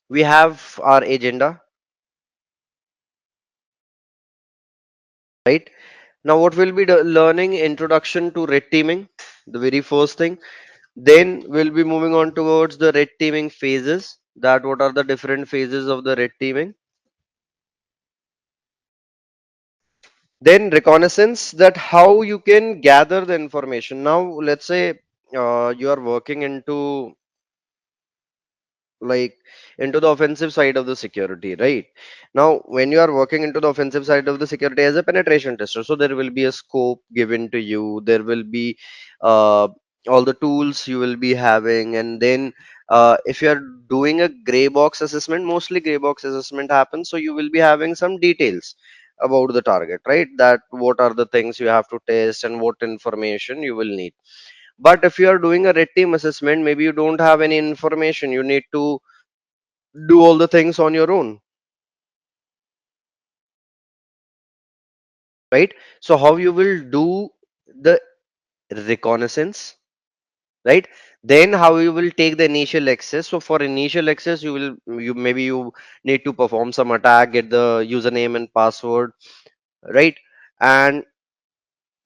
we have our agenda, right? Now, what we'll be learning introduction to red teaming, the very first thing. Then we'll be moving on towards the red teaming phases. That what are the different phases of the red teaming? Then reconnaissance, that how you can gather the information. Now, let's say you are working like into the offensive side of the security, right? Now when you are working into the offensive side of the security as a penetration tester, so there will be a scope given to you, there will be uh, all the tools you will be having, and then if you are doing a gray box assessment, mostly gray box assessment happens, so you will be having some details about the target, right? That what are the things you have to test and what information you will need. But if you are doing a red team assessment, maybe you don't have any information, you need to do all the things on your own, right? So how you will do the reconnaissance, right? Then how you will take the initial access. So for initial access, you maybe you need to perform some attack, get the username and password, right? And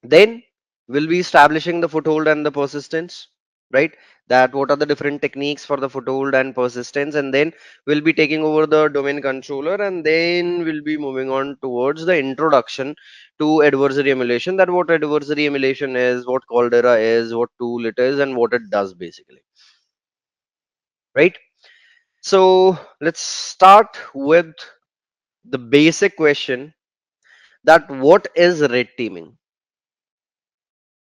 then we'll be establishing the foothold and the persistence, right? That what are the different techniques for the foothold and persistence, and then we'll be taking over the domain controller, and then we'll be moving on towards the introduction to adversary emulation, that what adversary emulation is, what Caldera is, what tool it is, and what it does basically, right? So let's start with the basic question, that what is red teaming?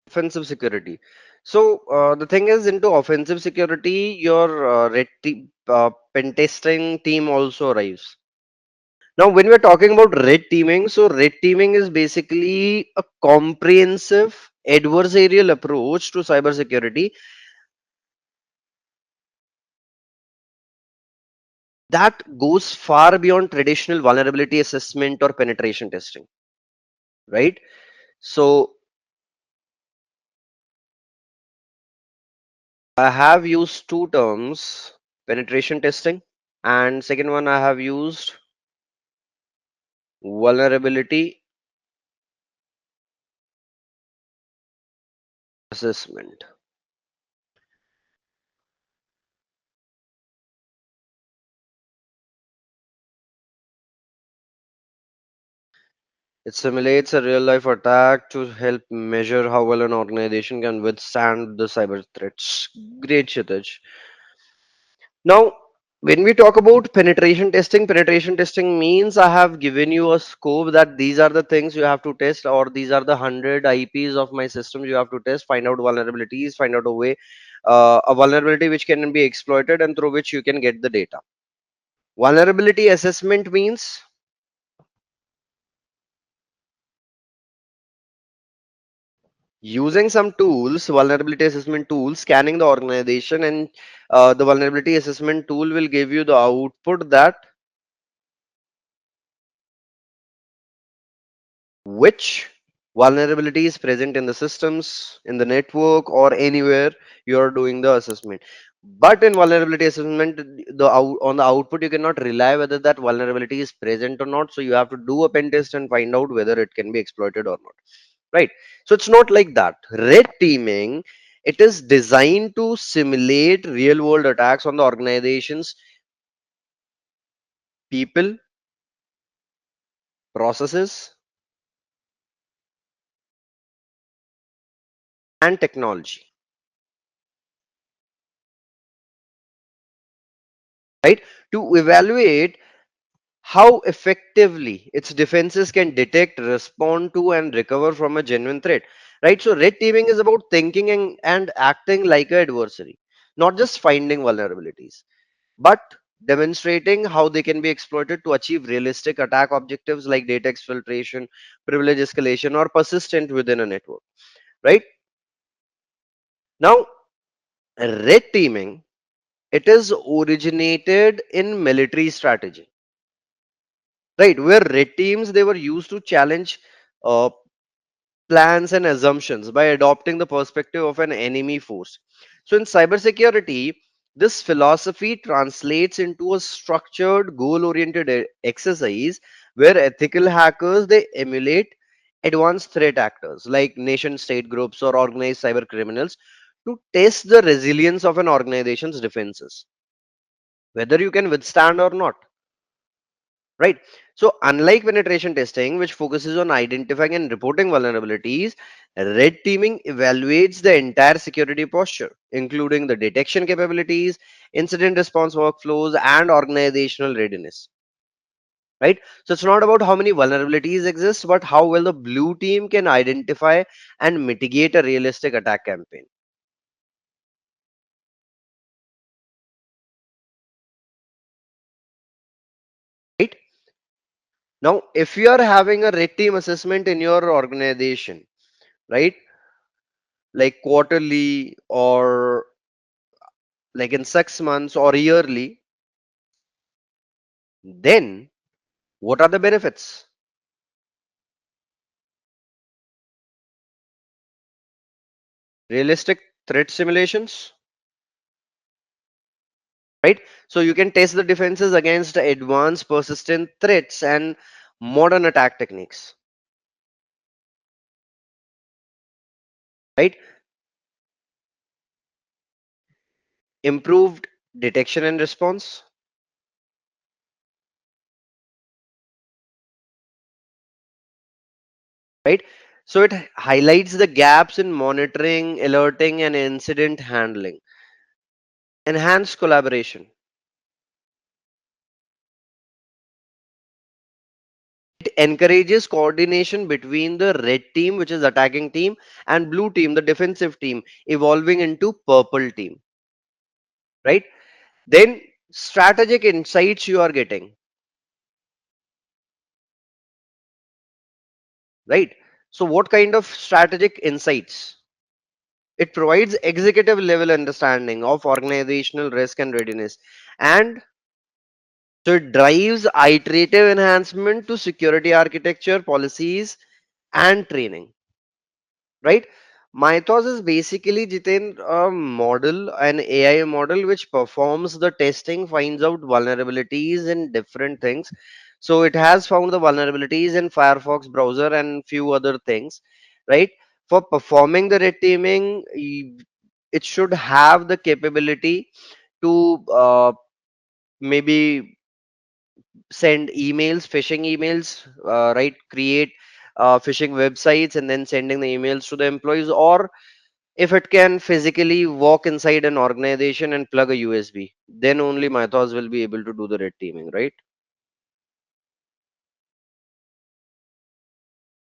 Offensive security. So the thing is, into offensive security, your pen testing team also arrives. Now, when we're talking about red teaming, so red teaming is basically a comprehensive adversarial approach to cybersecurity that goes far beyond traditional vulnerability assessment or penetration testing, right? So I have used two terms: penetration testing, and second one I have used vulnerability assessment. It simulates a real life attack to help measure how well an organization can withstand the cyber threats. Great, Kshitij. Now, when we talk about penetration testing means I have given you a scope that these are the things you have to test, or these are the 100 IPs of my system you have to test, find out vulnerabilities, find out a way, a vulnerability which can be exploited and through which you can get the data. Vulnerability assessment means using some tools, vulnerability assessment tools, scanning the organization, and the vulnerability assessment tool will give you the output that which vulnerability is present in the systems, in the network, or anywhere you are doing the assessment. But in vulnerability assessment, on the output, you cannot rely whether that vulnerability is present or not. So you have to do a pen test and find out whether it can be exploited or not. Right? So it's not like that. Red teaming, it is designed to simulate real world attacks on the organization's people, processes, and technology, right? To evaluate how effectively its defenses can detect, respond to, and recover from a genuine threat, right? So red teaming is about thinking and acting like an adversary, not just finding vulnerabilities, but demonstrating how they can be exploited to achieve realistic attack objectives like data exfiltration, privilege escalation, or persistent within a network, right? Now, red teaming, it is originated in military strategy, right? Where red teams, they were used to challenge uh, plans and assumptions by adopting the perspective of an enemy force. So in cybersecurity, This philosophy translates into a structured, goal-oriented exercise where ethical hackers they emulate advanced threat actors like nation-state groups or organized cyber criminals to test the resilience of an organization's defenses, whether you can withstand or not. Right. So, unlike penetration testing, which focuses on identifying and reporting vulnerabilities, red teaming evaluates the entire security posture, including the detection capabilities, incident response workflows, and organizational readiness. Right. So, it's not about how many vulnerabilities exist, but how well the blue team can identify and mitigate a realistic attack campaign. Right. Now, if you are having a red team assessment in your organization, right, like quarterly or like in 6 months or yearly, then what are the benefits? Realistic threat simulations, right? So you can test the defenses against advanced persistent threats and modern attack techniques, right? Improved detection and response, right? So it highlights the gaps in monitoring, alerting, and incident handling. Enhanced collaboration. It encourages coordination between the red team, which is attacking team, and blue team, the defensive team, evolving into purple team, right? Then strategic insights you are getting, right? So what kind of strategic insights? It provides executive level understanding of organizational risk and readiness. And so it drives iterative enhancement to security architecture, policies, and training. Right? Mythos is basically Jiten a model, an AI model which performs the testing, finds out vulnerabilities in different things. So it has found the vulnerabilities in Firefox browser and few other things, right? For performing the red teaming, it should have the capability to maybe send emails, phishing emails, right? Create phishing websites and then sending the emails to the employees, or if it can physically walk inside an organization and plug a USB, then only Mythos will be able to do the red teaming, right?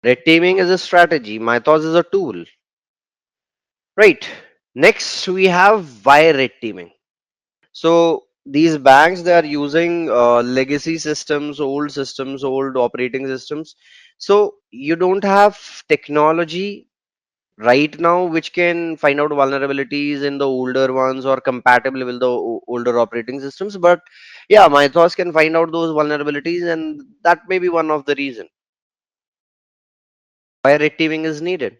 Red teaming is a strategy, Mythos is a tool, right? Next, we have why red teaming. So these banks they are using legacy systems, old operating systems. So you don't have technology right now which can find out vulnerabilities in the older ones or compatible with the older operating systems, but yeah, Mythos can find out those vulnerabilities, and that may be one of the reason why red teaming is needed.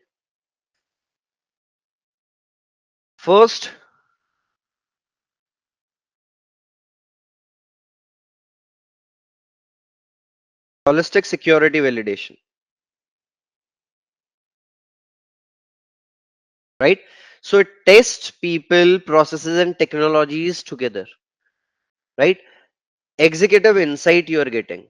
First, holistic security validation, right? So it tests people, processes, and technologies together, right? Executive insight you are getting.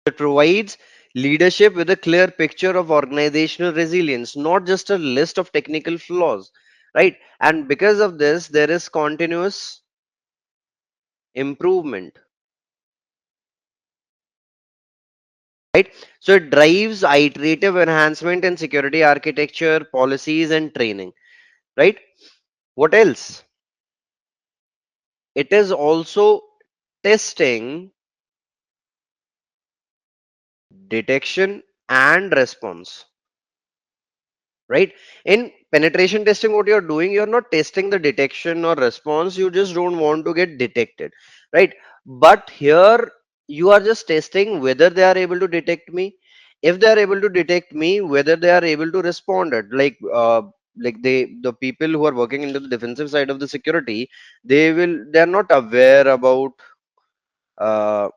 It provides leadership with a clear picture of organizational resilience, not just a list of technical flaws, right? And because of this, there is continuous improvement, right? So it drives iterative enhancement in security architecture, policies, and training, right? What else? It is also testing, detection, and response, right? In penetration testing, what you're doing, you're not testing the detection or response, you just don't want to get detected, right? But here you are just testing whether they are able to detect me, if they are able to detect me, whether they are able to respond it, like like the people who are working into the defensive side of the security, they're not aware about uh,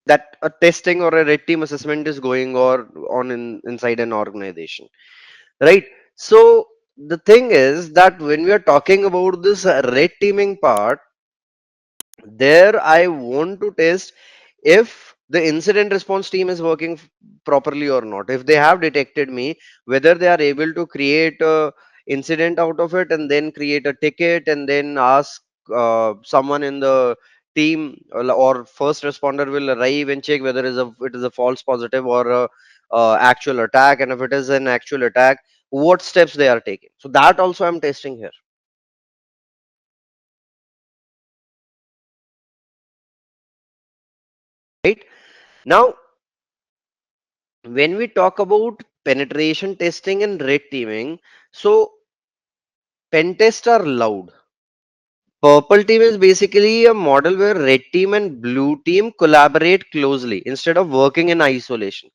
that a testing or a red team assessment is going or on inside an organization, right? So the thing is that when we are talking about this red teaming part, there I want to test if the incident response team is working properly or not. If they have detected me, whether they are able to create a incident out of it and then create a ticket and then ask someone in the team or first responder will arrive and check whether it is a false positive or a actual attack, and if it is an actual attack, what steps they are taking. So that also I'm testing here, right? Now when we talk about penetration testing and red teaming, so pen tests are loud. Purple team is basically a model where red team and blue team collaborate closely instead of working in isolation,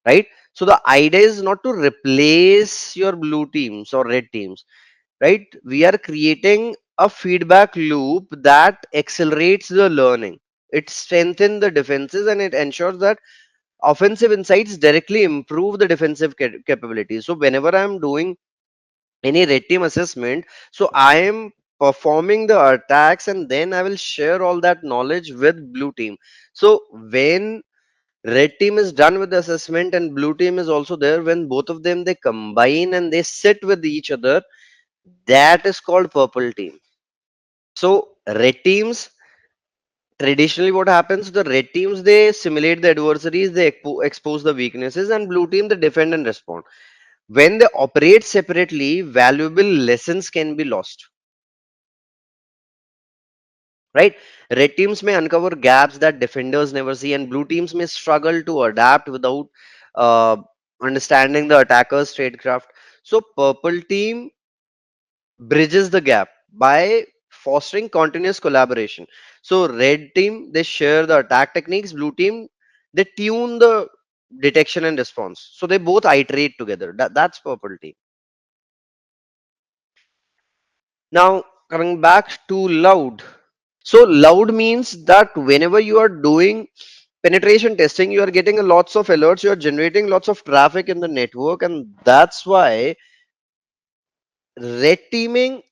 right? So the idea is not to replace your blue teams or red teams, right? We are creating a feedback loop that accelerates the learning. It strengthens the defenses and it ensures that offensive insights directly improve the defensive capabilities. So whenever I'm doing any red team assessment, so I am performing the attacks and then I will share all that knowledge with blue team. So when red team is done with the assessment and blue team is also there, when both of them they combine and they sit with each other, that is called purple team. So red teams, traditionally what happens, the red teams they simulate the adversaries, they expose the weaknesses, and blue team they defend and respond. When they operate separately, valuable lessons can be lost, right? Red teams may uncover gaps that defenders never see, and blue teams may struggle to adapt without uh, understanding the attacker's tradecraft. So purple team bridges the gap by fostering continuous collaboration. So red team they share the attack techniques, blue team they tune the detection and response. So they both iterate together. That's purple team. Now coming back to loud. So loud means that whenever you are doing penetration testing, you are getting a lots of alerts, you are generating lots of traffic in the network, and that's why red teaming,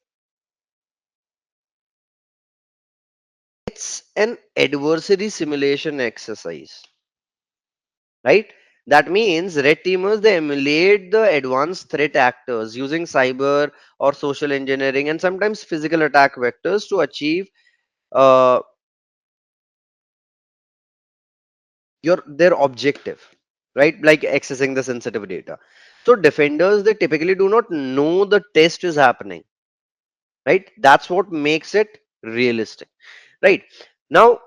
it's an adversary simulation exercise, right? That means red teamers they emulate the advanced threat actors using cyber or social engineering and sometimes physical attack vectors to achieve uh, their objective, right? Like accessing the sensitive data. So defenders they typically do not know the test is happening, right? That's what makes it realistic, right? Now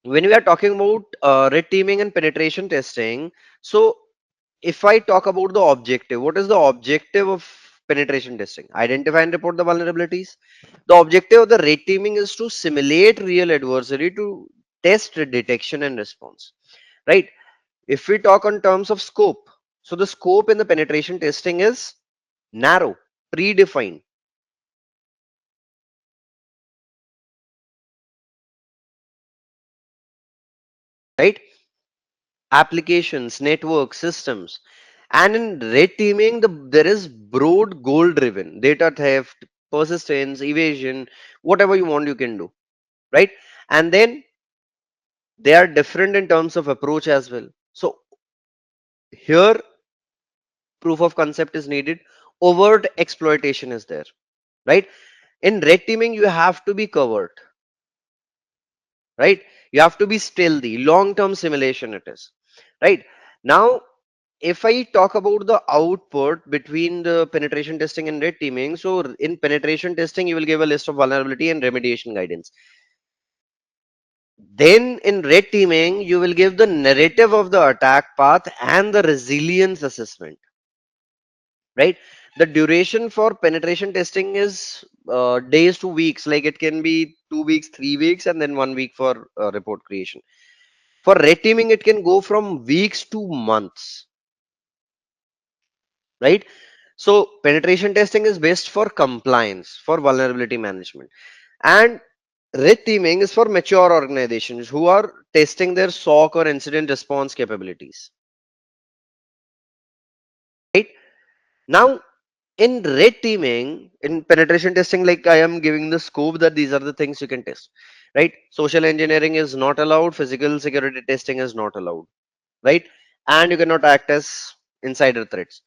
when we are talking about red teaming and penetration testing, so if I talk about the objective, what is the objective of penetration testing? Identify and report the vulnerabilities. The objective of the red teaming is to simulate real adversary to test detection and response, right? If we talk on terms of scope, so the scope in the penetration testing is narrow, predefined, right? Applications, network, systems. And in red teaming, there is broad goal driven data theft, persistence, evasion, whatever you want, you can do, right? And then they are different in terms of approach as well. So here, proof of concept is needed, overt exploitation is there, right? In red teaming, you have to be covered, right? You have to be stealthy, long term simulation it is, right? Now if I talk about the output between the penetration testing and red teaming, so in penetration testing you will give a list of vulnerability and remediation guidance. Then in red teaming you will give the narrative of the attack path and the resilience assessment, right? The duration for penetration testing is days to weeks, like it can be 2 weeks, 3 weeks, and then 1 week for report creation. For red teaming, it can go from weeks to months, right? So penetration testing is based for compliance, for vulnerability management. And red teaming is for mature organizations who are testing their SOC or incident response capabilities, right? Now, in red teaming, in penetration testing, like I am giving the scope that these are the things you can test, right? Social engineering is not allowed, physical security testing is not allowed, right? And you cannot act as insider threats.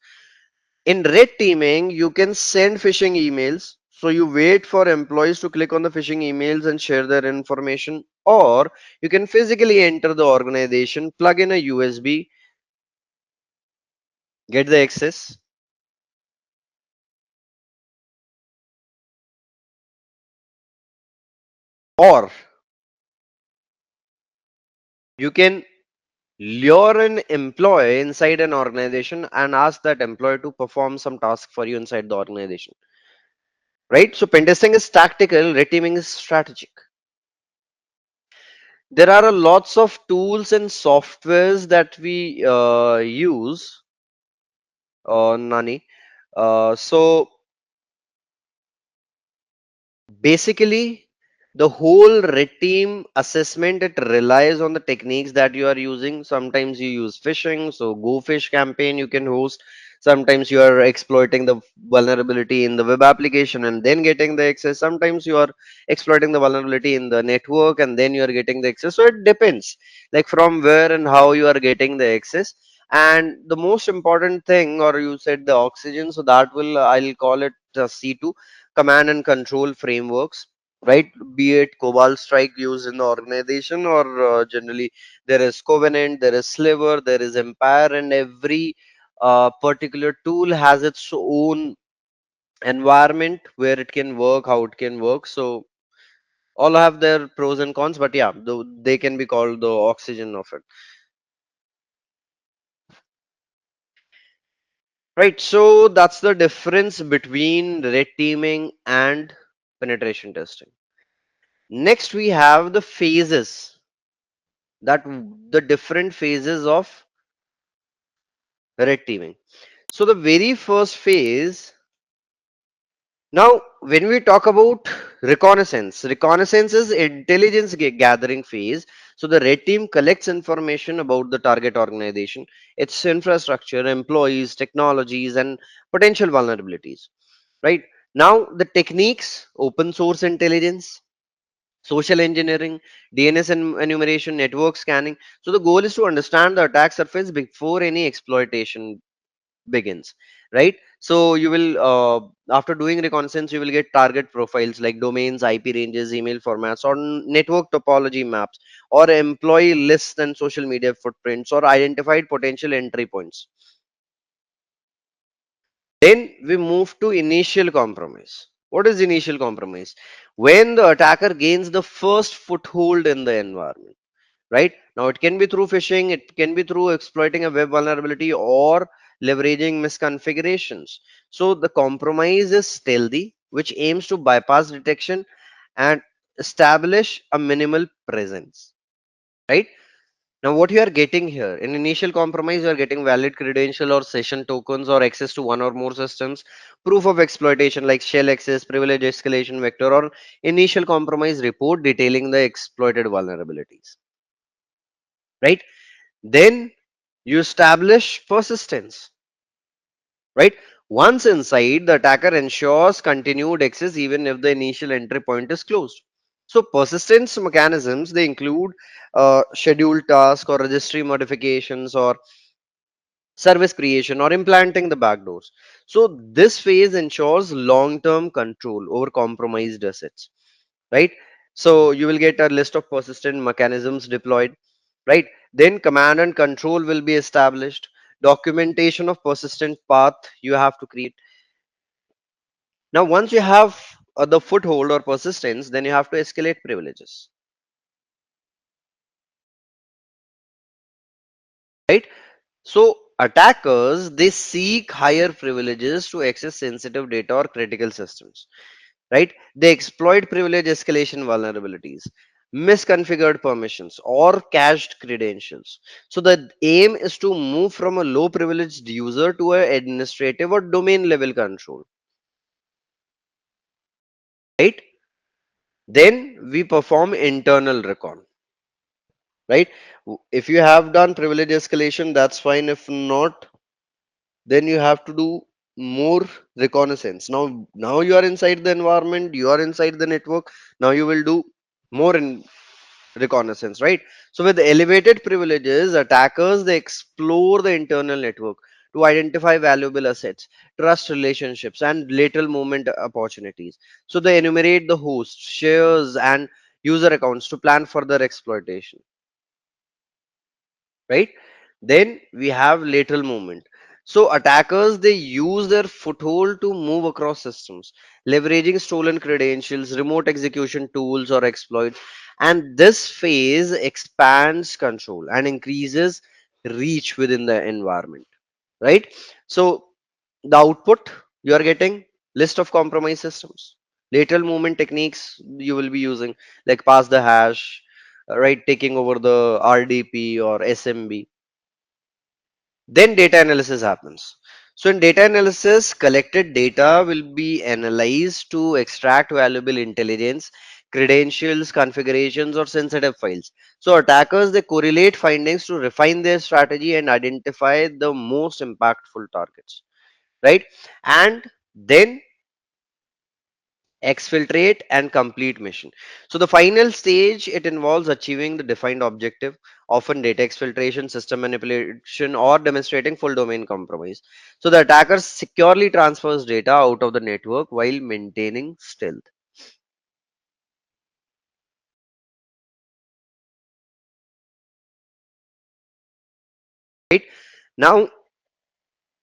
In red teaming, you can send phishing emails. So you wait for employees to click on the phishing emails and share their information, or you can physically enter the organization, plug in a USB, get the access, or you can lure an employee inside an organization and ask that employee to perform some task for you inside the organization. Right? So pen testing is tactical, red teaming is strategic. There are a lots of tools and softwares that we use, Nani. So basically, the whole red team assessment, it relies on the techniques that you are using. Sometimes you use phishing, so go fish campaign you can host. Sometimes you are exploiting the vulnerability in the web application and then getting the access. Sometimes you are exploiting the vulnerability in the network and then you are getting the access. So it depends, like from where and how you are getting the access. And the most important thing, or you said the oxygen, so that will, I'll call it C2, command and control frameworks, right? Be it Cobalt Strike used in the organization, or generally there is Covenant, there is Sliver, there is Empire, and every particular tool has its own environment where it can work, how it can work. So all have their pros and cons, but yeah, they can be called the oxygen of it, right? So that's the difference between red teaming and penetration testing. Next, we have the phases, that the different phases of red teaming. So the very first phase, now when we talk about reconnaissance is intelligence gathering phase. So the red team collects information about the target organization, its infrastructure, employees, technologies, and potential vulnerabilities, right? Now the techniques: open source intelligence, social engineering, DNS enumeration, network scanning. So the goal is to understand the attack surface before any exploitation begins, right? So you will, after doing reconnaissance, you will get target profiles like domains, IP ranges, email formats, or network topology maps, or employee lists and social media footprints, or identified potential entry points. Then we move to initial compromise. What is initial compromise? When the attacker gains the first foothold in the environment, right? Now, it can be through phishing, it can be through exploiting a web vulnerability, or leveraging misconfigurations. So, the compromise is stealthy, which aims to bypass detection and establish a minimal presence, right? Now, what you are getting here in initial compromise, you are getting valid credential or session tokens or access to one or more systems, proof of exploitation like shell access, privilege escalation vector, or initial compromise report detailing the exploited vulnerabilities, right? Then you establish persistence, right? Once inside, the attacker ensures continued access even if the initial entry point is closed. So persistence mechanisms, they include scheduled task or registry modifications or service creation or implanting the backdoors. So this phase ensures long-term control over compromised assets, right? So you will get a list of persistent mechanisms deployed, right? Then command and control will be established. Documentation of persistent path you have to create. Now, once you have the foothold or persistence, then you have to escalate privileges, right? So attackers, they seek higher privileges to access sensitive data or critical systems, right? They exploit privilege escalation vulnerabilities. misconfigured permissions, or cached credentials. So the aim is to move from a low privileged user to an administrative or domain level control, right? Then we perform internal recon, right? If you have done privilege escalation, that's fine. If not, then you have to do more reconnaissance. Now you are inside the environment, you are inside the network. Now you will do more in reconnaissance, right? So with elevated privileges, attackers they explore the internal network to identify valuable assets, trust relationships, and lateral movement opportunities. So they enumerate the hosts, shares, and user accounts to plan further exploitation, right? Then we have lateral movement. So attackers they use their foothold to move across systems, leveraging stolen credentials, remote execution tools, or exploits. And this phase expands control and increases reach within the environment, right? So the output you are getting list of compromised systems, lateral movement techniques you will be using like pass the hash, right? Taking over the RDP or SMB. Then data analysis happens. So in data analysis, collected data will be analyzed to extract valuable intelligence, credentials, configurations, or sensitive files. So attackers they correlate findings to refine their strategy and identify the most impactful targets, right? And then exfiltrate and complete mission. So the final stage it involves achieving the defined objective, often data exfiltration, system manipulation, or demonstrating full domain compromise. So the attacker securely transfers data out of the network while maintaining stealth, right? Now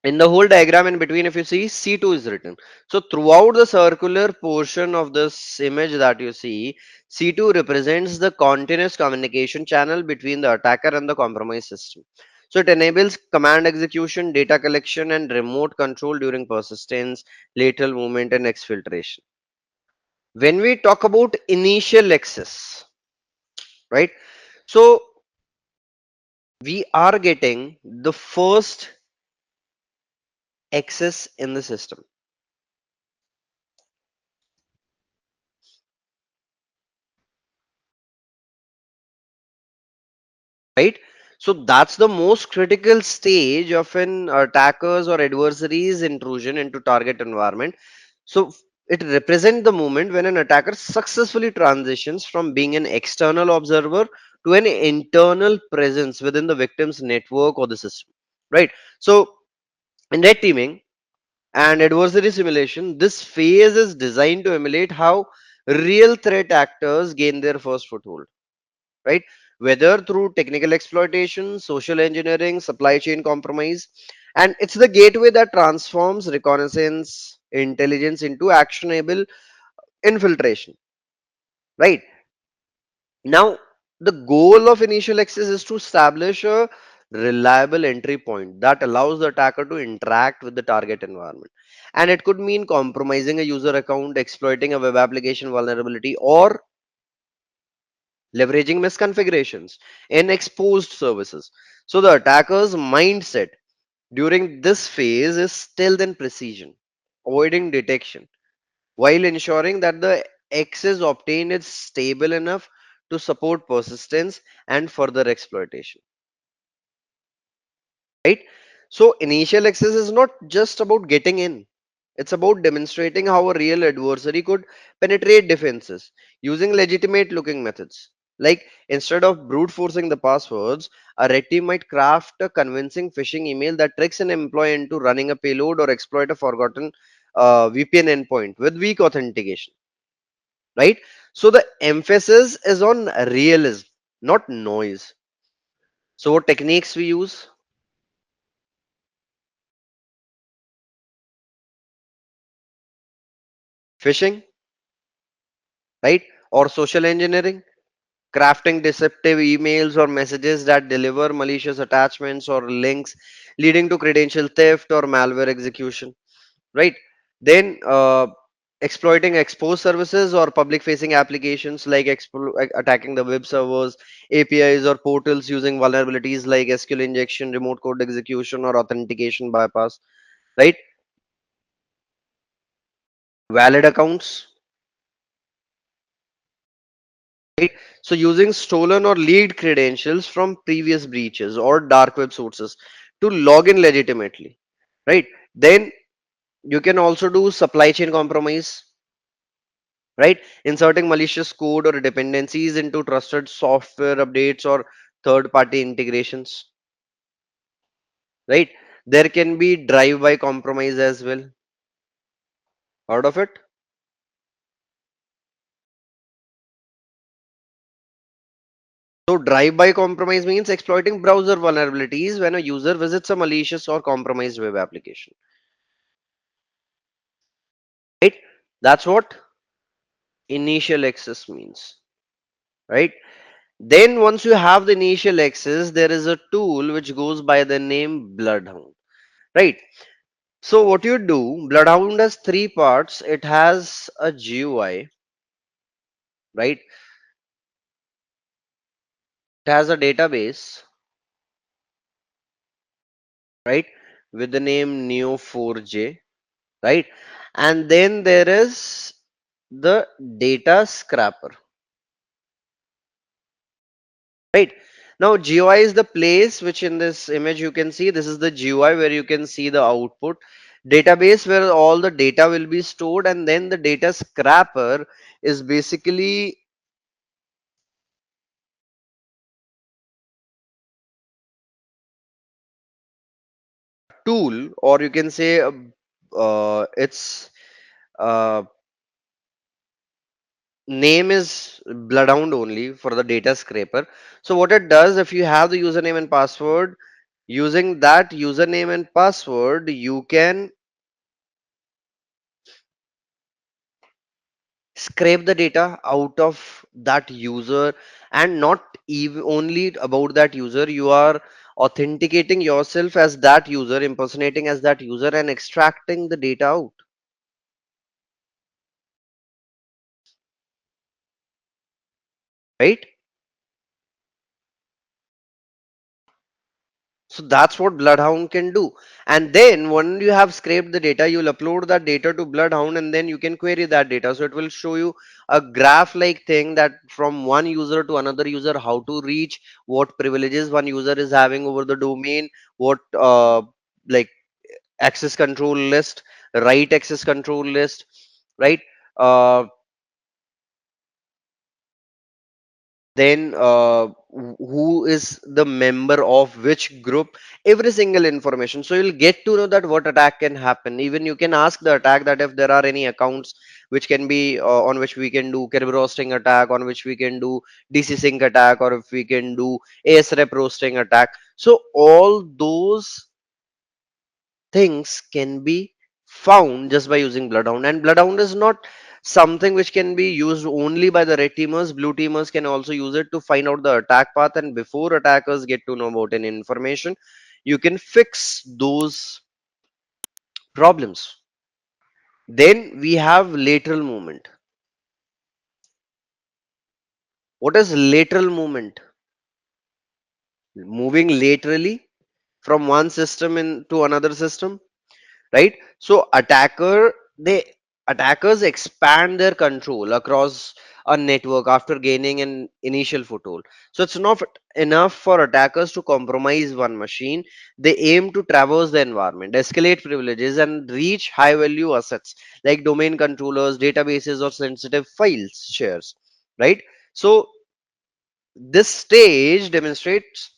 in the whole diagram in between, if you see, C2 is written. So throughout the circular portion of this image that you see, C2 represents the continuous communication channel between the attacker and the compromised system. So it enables command execution, data collection, and remote control during persistence, lateral movement, and exfiltration. When we talk about initial access, right? So we are getting the first access in the system, right? So that's the most critical stage of an attacker's or adversary's intrusion into target environment. So it represents the moment when an attacker successfully transitions from being an external observer to an internal presence within the victim's network or the system, right? So in red teaming and adversary simulation, this phase is designed to emulate how real threat actors gain their first foothold, right? Whether through technical exploitation, social engineering, supply chain compromise, and it's the gateway that transforms reconnaissance intelligence into actionable infiltration, right? Now, the goal of initial access is to establish a reliable entry point that allows the attacker to interact with the target environment. And it could mean compromising a user account, exploiting a web application vulnerability, or leveraging misconfigurations in exposed services. So the attacker's mindset during this phase is stealth and precision, avoiding detection, while ensuring that the access obtained is stable enough to support persistence and further exploitation, right? So initial access is not just about getting in. It's about demonstrating how a real adversary could penetrate defenses using legitimate looking methods. Like instead of brute forcing the passwords, a red team might craft a convincing phishing email that tricks an employee into running a payload or exploit a forgotten VPN endpoint with weak authentication, right? So the emphasis is on realism, not noise. So what techniques we use? Phishing, right? Or social engineering, crafting deceptive emails or messages that deliver malicious attachments or links leading to credential theft or malware execution, right? Then exploiting exposed services or public facing applications like attacking the web servers, APIs, or portals using vulnerabilities like SQL injection, remote code execution, or authentication bypass, right? Valid accounts, right? So using stolen or leaked credentials from previous breaches or dark web sources to log in legitimately, right? Then you can also do supply chain compromise, right? Inserting malicious code or dependencies into trusted software updates or third party integrations, right? There can be drive by compromise as well. Out of it. So drive by compromise means exploiting browser vulnerabilities when a user visits a malicious or compromised web application, right? That's what initial access means, right? Then once you have the initial access, there is a tool which goes by the name Bloodhound, right? So what you do, Bloodhound has three parts. It has a GUI, right? It has a database, right? With the name Neo4j, right? And then there is the data scraper, right? Now GUI is the place which in this image you can see. This is the GUI where you can see the output. Database where all the data will be stored, and then the data scraper is basically tool, or you can say its uh, name is Bloodhound only for the data scraper. So what it does, if you have the username and password, using that username and password, you can scrape the data out of that user, and not even only about that user, you are authenticating yourself as that user, impersonating as that user, and extracting the data out, right? So that's what Bloodhound can do. And then when you have scraped the data, you'll upload that data to Bloodhound, and then you can query that data. So it will show you a graph like thing that from one user to another user, how to reach, what privileges one user is having over the domain, what like access control list, right access control list, right? Uh, then who is the member of which group, every single information, so you'll get to know that what attack can happen. Even you can ask the attack that if there are any accounts which can be on which we can do Kerberos roasting attack, on which we can do DC sync attack, or if we can do ASREP roasting attack. So all those things can be found just by using Bloodhound. And Bloodhound is not something which can be used only by the red teamers. Blue teamers can also use it to find out the attack path, and before attackers get to know about any information, you can fix those problems. Then we have lateral movement. What is lateral movement? Moving laterally from one system into another system, right? So attackers expand their control across a network after gaining an initial foothold. So it's not enough for attackers to compromise one machine. They aim to traverse the environment, escalate privileges, and reach high value assets like domain controllers, databases, or sensitive files shares, right? So this stage demonstrates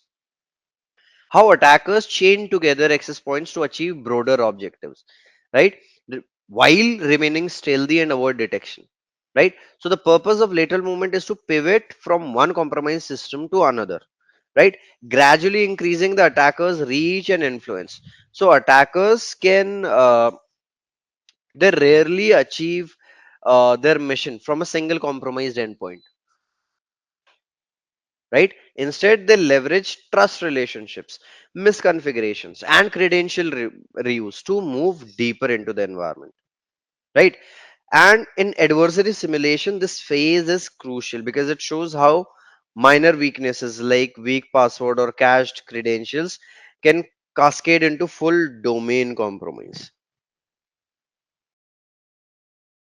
how attackers chain together access points to achieve broader objectives, right? While remaining stealthy and avoid detection, right? So the purpose of lateral movement is to pivot from one compromised system to another, right? Gradually increasing the attacker's reach and influence. So attackers can they rarely achieve their mission from a single compromised endpoint, right? Instead, they leverage trust relationships, misconfigurations, and credential reuse to move deeper into the environment, right? And in adversary simulation, this phase is crucial because it shows how minor weaknesses like weak password or cached credentials can cascade into full domain compromise.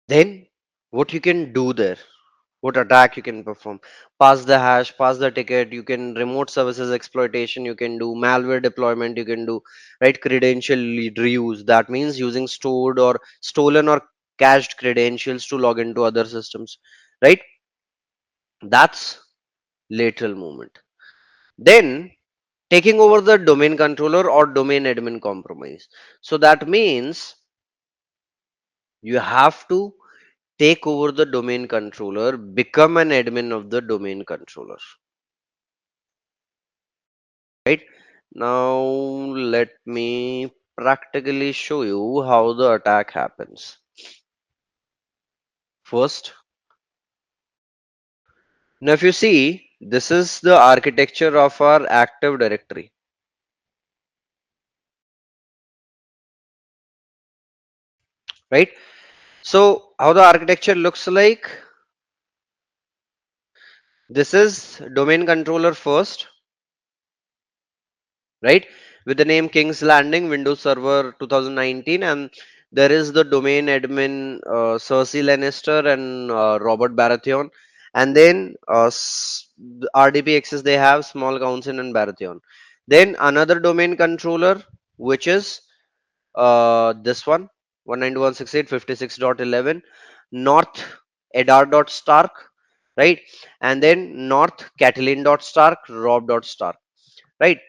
Then, what you can do there, what attack you can perform, pass the hash, pass the ticket, you can remote services exploitation, you can do malware deployment, you can do right credential reuse. That means using stored or stolen or cached credentials to log into other systems, right? That's lateral movement. Then taking over the domain controller or domain admin compromise. So that means you have to take over the domain controller, become an admin of the domain controller, right? Now let me practically show you how the attack happens. First, now if you see, this is the architecture of our Active Directory, right? So how the architecture looks like, this is domain controller first, right? With the name King's Landing, Windows Server 2019, and there is the domain admin Cersei Lannister and Robert Baratheon, and then the RDP access they have Small Council and Baratheon. Then another domain controller, which is this one 192.168.56.11 North Eddard.Stark, right? And then North Catelyn.Stark, Rob.Stark, right?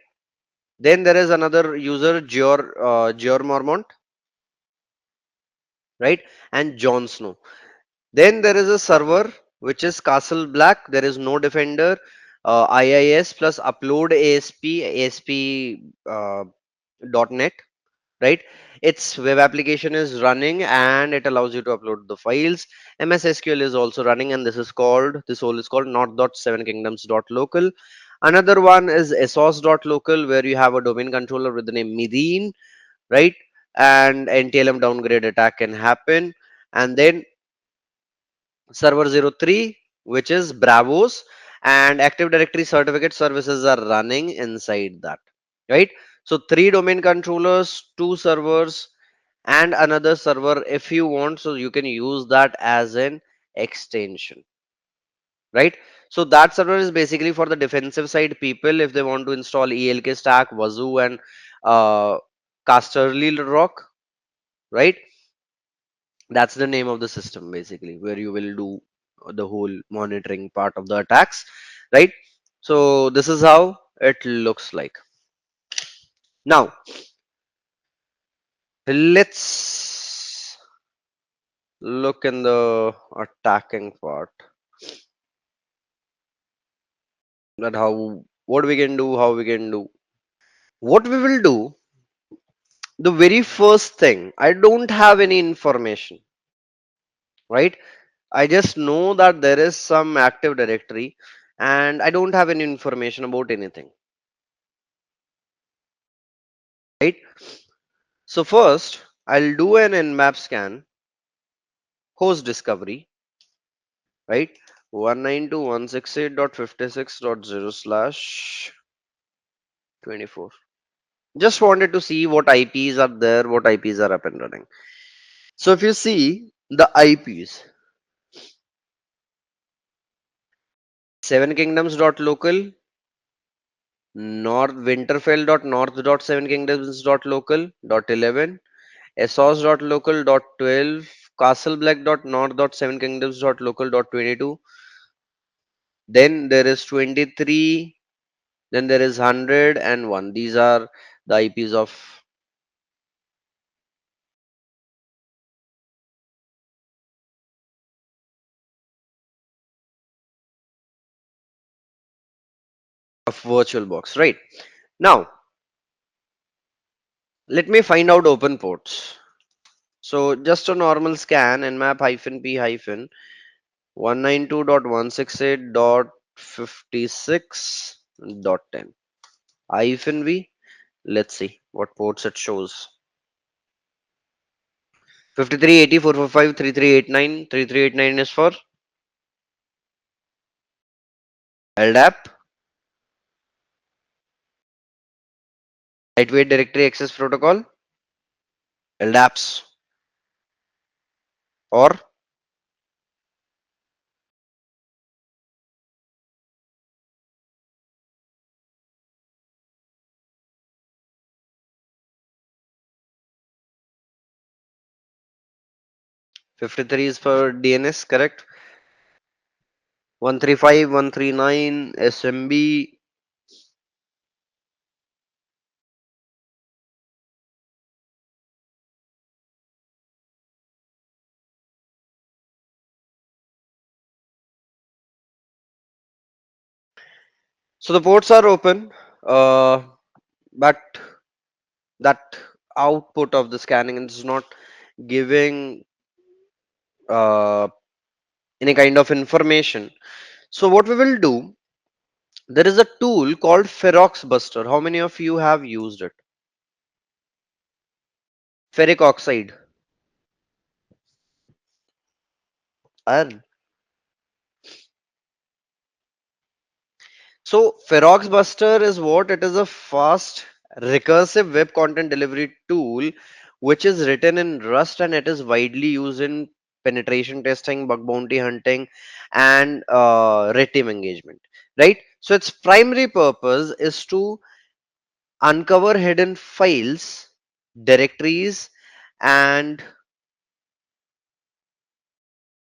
Then there is another user, Geor Mormont, right? And Jon Snow. Then there is a server which is Castle Black. There is no defender, IIS plus upload ASP .net, right? Its web application is running and it allows you to upload the files. MS SQL is also running, and this whole is called not.7kingdoms.local. Another one is esos.local, where you have a domain controller with the name Midin, right? And NTLM downgrade attack can happen. And then server 03, which is Bravos, and Active Directory certificate services are running inside that, right? So three domain controllers, two servers, and another server if you want. So you can use that as an extension, right? So that server is basically for the defensive side people if they want to install ELK stack, Wazoo, and uh, Casterly Rock, right? That's the name of the system basically, where you will do the whole monitoring part of the attacks, right? So this is how it looks like. Now let's look in the attacking part, that how what we can do, how we can do. What we will do, the very first thing, I don't have any information, right? I just know that there is some Active Directory and I don't have any information about anything, right? So first, I'll do an nmap scan, host discovery, right? 192.168.56.0/24. Just wanted to see what IPs are there, what IPs are up and running. So if you see the IPs, 7kingdoms.local, North Winterfell.north.7kingdoms.local.11, esos.local.12, castleblack.north.7kingdoms.local.22, then there is 23, then there is 101. These are the IPs of VirtualBox, right? Now, let me find out open ports. So just a normal scan nmap hyphen p hyphen 192.168.56.10 hyphen v. Let's see what ports it shows. 5380 445 3389. 3389 is for LDAP, Lightweight Directory Access Protocol, LDAPs, or 53 is for DNS, correct? 135, 139, SMB. So the ports are open, but that output of the scanning is not giving uh, any kind of information. So what we will do, there is a tool called Ferox Buster. How many of you have used it? Ferric oxide. Iron. So Ferox Buster is what? It is a fast recursive web content delivery tool which is written in Rust, and it is widely used in penetration testing, bug bounty hunting, and red team engagement. Right? So its primary purpose is to uncover hidden files, directories, and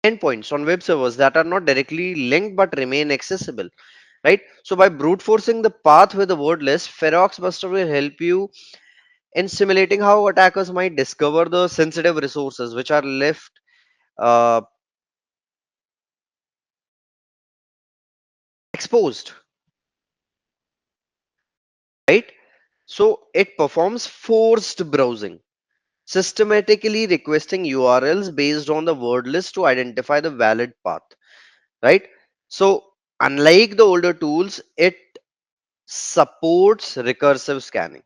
endpoints on web servers that are not directly linked but remain accessible. Right? So by brute forcing the path with the word list, Ferox Buster will help you in simulating how attackers might discover the sensitive resources which are left uh, exposed. Right? So it performs forced browsing, systematically requesting URLs based on the word list to identify the valid path. Right? So unlike the older tools, it supports recursive scanning.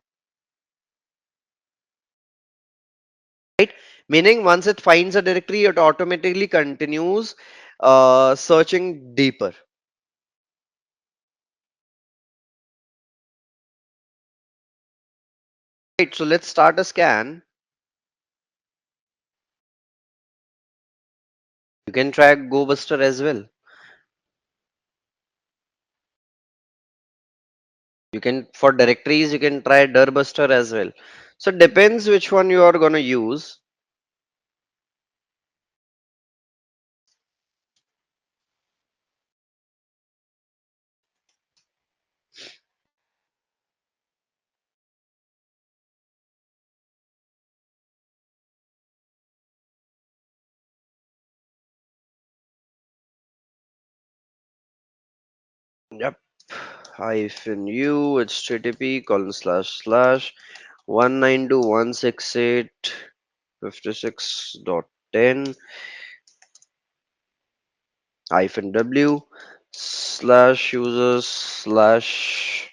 Right? Meaning once it finds a directory, it automatically continues searching deeper. Right, so let's start a scan. You can try GoBuster as well. You can, for directories, you can try Dirbuster as well. So depends which one you are gonna use. Yep. Hyphen U HTTP colon slash slash 192.168.56.10 hyphen W slash users slash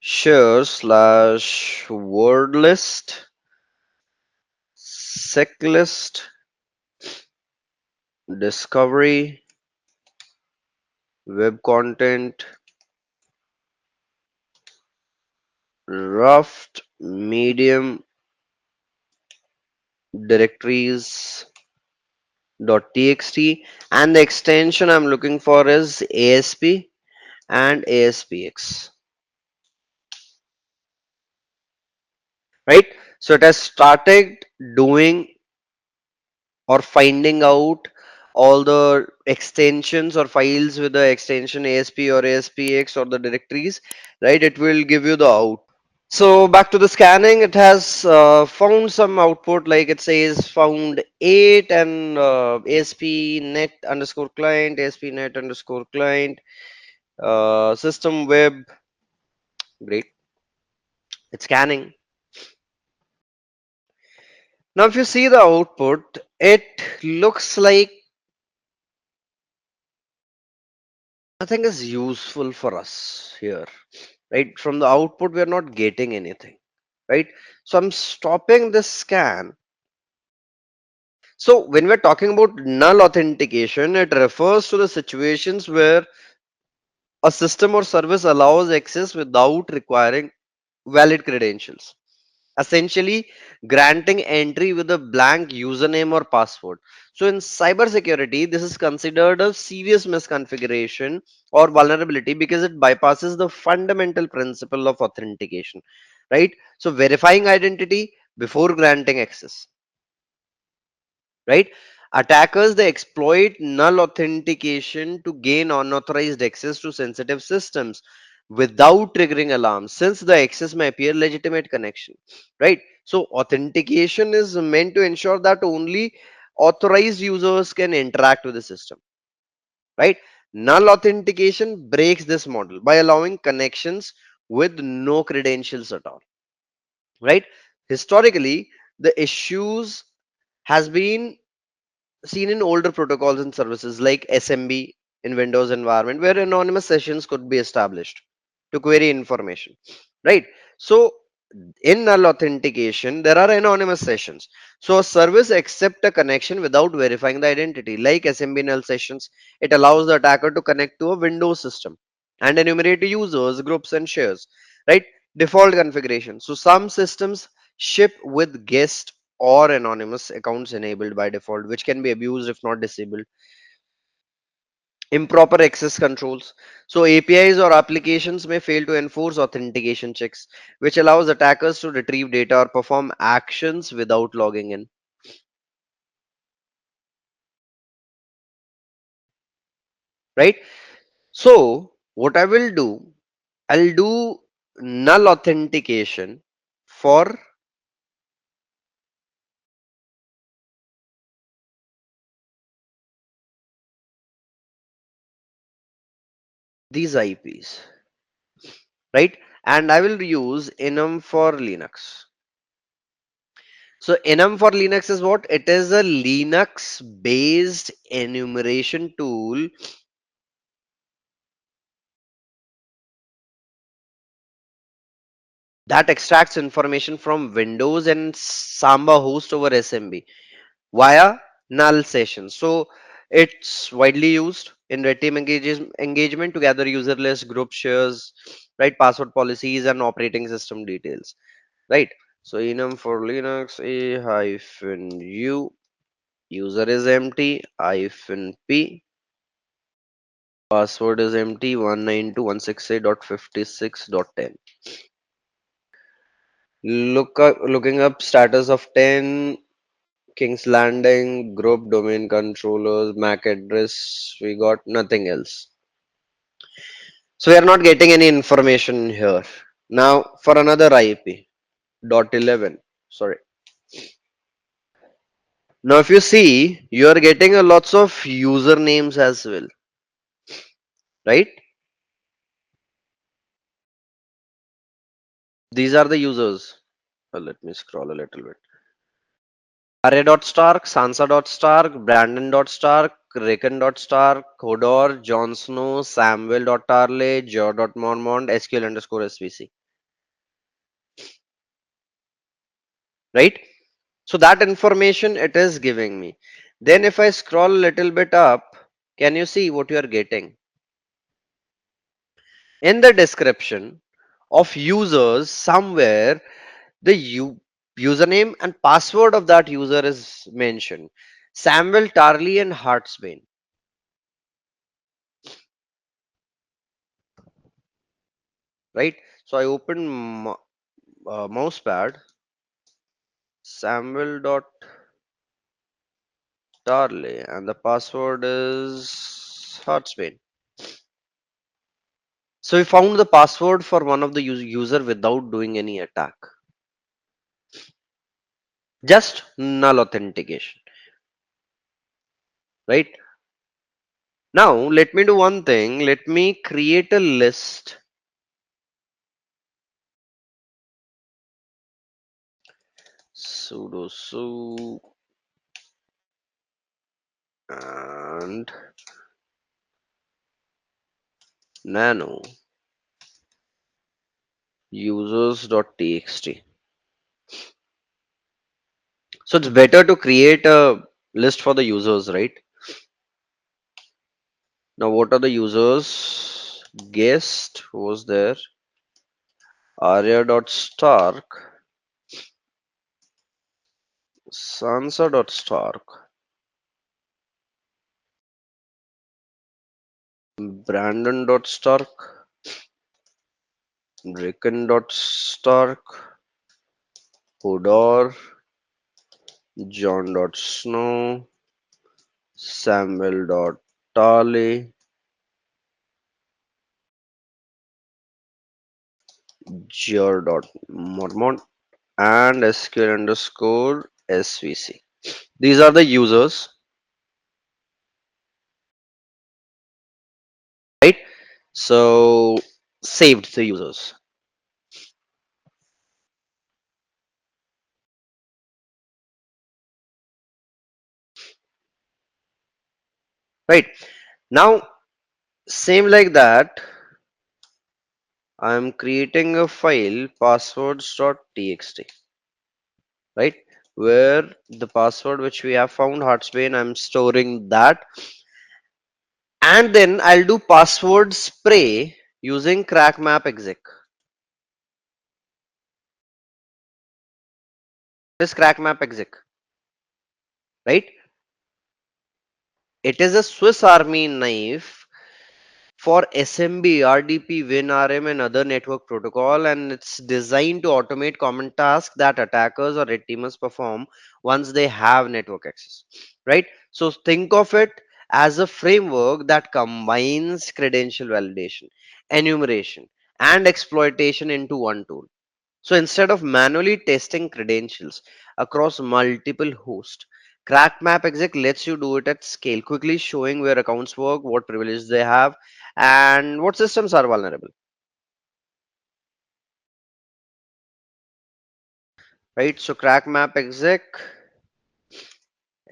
share slash word list sec list discovery web content rough medium directories .txt, and the extension I'm looking for is ASP and ASPX. Right, so it has started doing or finding out all the extensions or files with the extension ASP or ASPX or the directories. Right, it will give you the out. So back to the scanning, it has found some output, like it says found 8 and ASP net underscore client, ASP net underscore client, system web. Great, it's scanning. Now if you see the output, it looks like nothing is useful for us here. Right, from the output we are not getting anything. right? So I'm stopping this scan. So when we're talking about null authentication, it refers to the situations where a system or service allows access without requiring valid credentials, essentially granting entry with a blank username or password. So in cybersecurity, this is considered a serious misconfiguration or vulnerability because it bypasses the fundamental principle of authentication, right? So verifying identity before granting access, right? Attackers, they exploit null authentication to gain unauthorized access to sensitive systems without triggering alarms, since the access may appear legitimate connection, right? So authentication is meant to ensure that only authorized users can interact with the system, right? Null authentication breaks this model by allowing connections with no credentials at all, right? Historically, the issues has been seen in older protocols and services like SMB in Windows environment, where anonymous sessions could be established to query information, right? So in null authentication, there are anonymous sessions. So a service accepts a connection without verifying the identity, like SMB null sessions. It allows the attacker to connect to a Windows system and enumerate users, groups, and shares, right? Default configuration. So some systems ship with guest or anonymous accounts enabled by default, which can be abused if not disabled. Improper access controls. So APIs or applications may fail to enforce authentication checks, which allows attackers to retrieve data or perform actions without logging in, right? So what I will do, I'll do null authentication for these IPs, right? And I will use enum for Linux. So enum for Linux is what? It is a Linux based enumeration tool that extracts information from Windows and Samba host over SMB via null sessions. So it's widely used in red team engagement to gather user lists, group shares, right, password policies, and operating system details, right? So enum for Linux a hyphen u, user is empty, hyphen p, password is empty, 192.168.56.10. Looking up status of 10, King's Landing, group domain controllers, MAC address, we got nothing else. So we are not getting any information here. Now for another IP, dot 11, sorry. Now if you see, you are getting a lots of usernames as well, right? These are the users. Let me scroll a little bit. Array.stark, Sansa.stark, Brandon.stark, Recon.stark, Hodor, Jon Snow, Samuel.tarley, Joe.mormont, SQL underscore SVC. Right? So that information it is giving me. Then if I scroll a little bit up, can you see what you are getting? In the description of users, somewhere the username and password of that user is mentioned. Samuel Tarley and Hartsbane. Right? So I open mousepad, Samuel.tarley, and the password is Hartsbane. So we found the password for one of the user without doing any attack. Just null authentication, right? Now let me do one thing. Let me create a list. Sudo su and nano users.txt. So it's better to create a list for the users, right? Now, what are the users? Guest was there. Arya.stark, Sansa.stark, Brandon.stark, Rickon.stark, Hodor, John.snow, Samuel.tarley, Jer.mormont, and SQL underscore SVC. These are the users, right? So saved the users, right? Now, same like that, I'm creating a file passwords.txt, right? Where the password which we have found, Heartsbane, I'm storing that, and then I'll do password spray using crackmap exec. This crackmap exec, right? It is a Swiss Army knife for SMB, RDP, WinRM, and other network protocol, and it's designed to automate common tasks that attackers or red teamers perform once they have network access, right? So think of it as a framework that combines credential validation, enumeration, and exploitation into one tool. So instead of manually testing credentials across multiple hosts, CrackMap Exec lets you do it at scale, quickly showing where accounts work, what privileges they have, and what systems are vulnerable. Right? So CrackMap Exec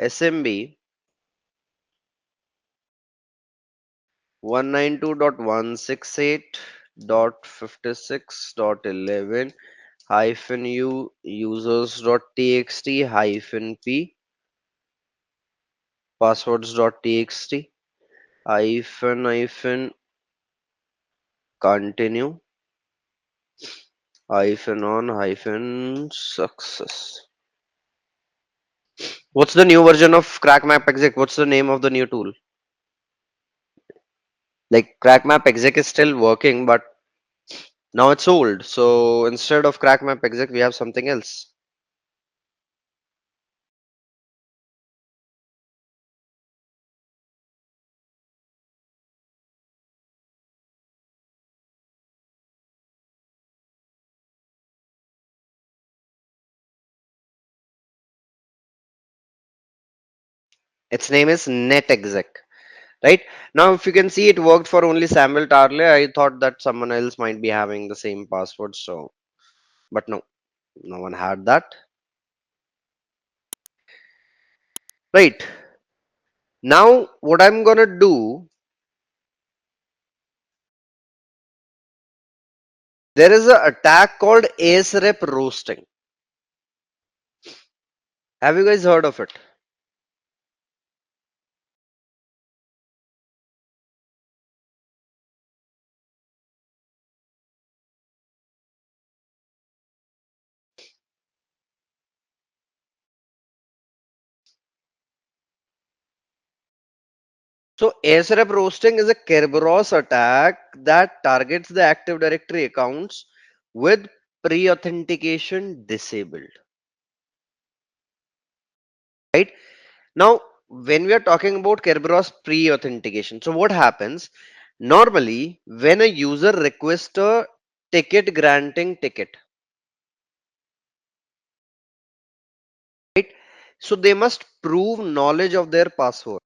SMB 192.168.56.11 hyphen u users.txt hyphen p passwords.txt hyphen continue hyphen on hyphen success. What's the new version of CrackMap Exec? What's the name of the new tool? Like CrackMap Exec is still working, but now it's old. So instead of CrackMap Exec, we have something else. Its name is NetExec. Right now, if you can see, it worked for only Samuel Tarley. I thought that someone else might be having the same password. So, but no, no one had that. Right now, what I'm gonna do, there is an attack called ASREP roasting. Have you guys heard of it? So ASREP roasting is a Kerberos attack that targets the Active Directory accounts with pre-authentication disabled. Right now, when we are talking about Kerberos pre-authentication, so what happens? Normally, when a user requests a ticket granting ticket, right? So they must prove knowledge of their password,